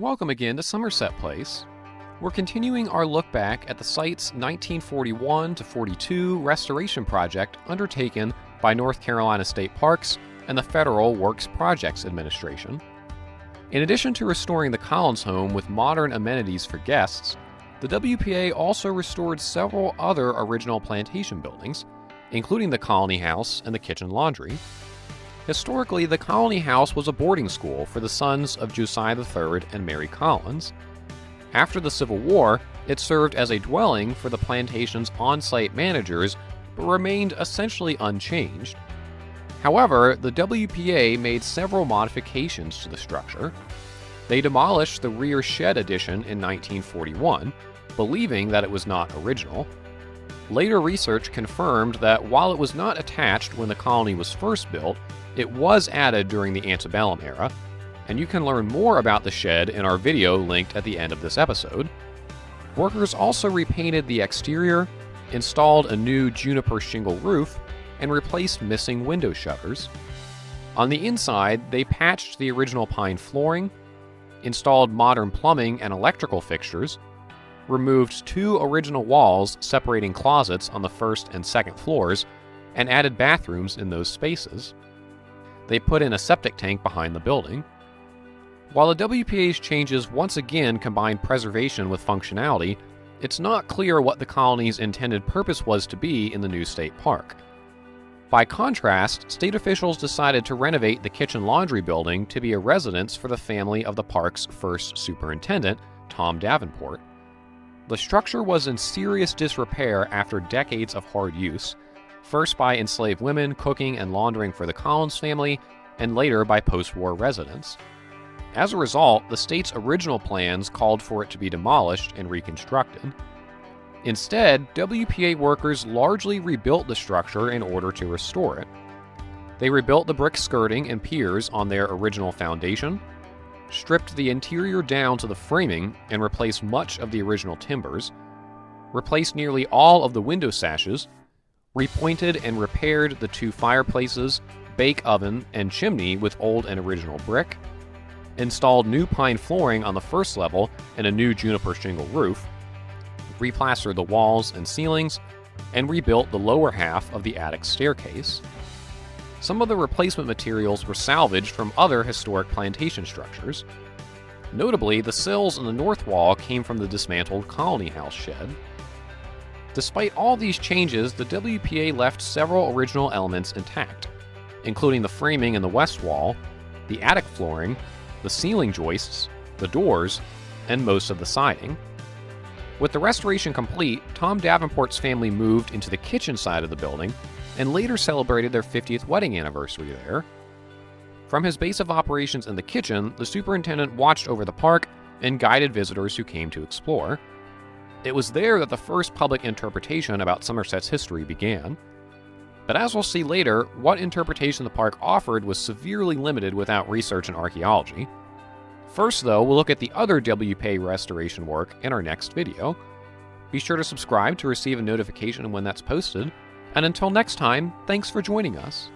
welcome again to Somerset Place. We're continuing our look back at the site's 1941 to 42 restoration project undertaken by North Carolina State Parks and the Federal Works Projects Administration. In addition to restoring the Collins home with modern amenities for guests, the WPA also restored several other original plantation buildings, including the Colony House and the KitchenLaundry. Historically, the Colony House was a boarding school for the sons of Josiah III and Mary Collins. After the Civil War, it served as a dwelling for the plantation's on-site managers, but remained essentially unchanged. However, the WPA made several modifications to the structure. They demolished the rear shed addition in 1941, believing that it was not original. Later research confirmed that while it was not attached when the colony was first built, it was added during the Antebellum era, and you can learn more about the shed in our video linked at the end of this episode. Workers also repainted the exterior, installed a new juniper shingle roof, and replaced missing window shutters. On the inside, they patched the original pine flooring, installed modern plumbing and electrical fixtures, removed 2 original walls separating closets on the first and second floors, and added bathrooms in those spaces. They put in a septic tank behind the building. While the WPA's changes once again combined preservation with functionality, it's not clear what the colony's intended purpose was to be in the new state park. By contrast, state officials decided to renovate the KitchenLaundry building to be a residence for the family of the park's first superintendent, Tom Davenport. The structure was in serious disrepair after decades of hard use, first by enslaved women cooking and laundering for the Collins family, and later by post-war residents. As a result, the state's original plans called for it to be demolished and reconstructed. Instead, WPA workers largely rebuilt the structure in order to restore it. They rebuilt the brick skirting and piers on their original foundation, stripped the interior down to the framing and replaced much of the original timbers, replaced nearly all of the window sashes, repointed and repaired the 2 fireplaces, bake oven, and chimney with old and original brick, installed new pine flooring on the first level and a new juniper shingle roof, replastered the walls and ceilings, and rebuilt the lower half of the attic staircase. Some of the replacement materials were salvaged from other historic plantation structures. Notably, the sills in the north wall came from the dismantled Colony House shed. Despite all these changes, the WPA left several original elements intact, including the framing in the west wall, the attic flooring, the ceiling joists, the doors, and most of the siding. With the restoration complete, Tom Davenport's family moved into the kitchen side of the building and later celebrated their 50th wedding anniversary there. From his base of operations in the kitchen, the superintendent watched over the park and guided visitors who came to explore. It was there that the first public interpretation about Somerset's history began. But as we'll see later, what interpretation the park offered was severely limited without research and archaeology. First, though, we'll look at the other WPA restoration work in our next video. Be sure to subscribe to receive a notification when that's posted, and until next time, thanks for joining us.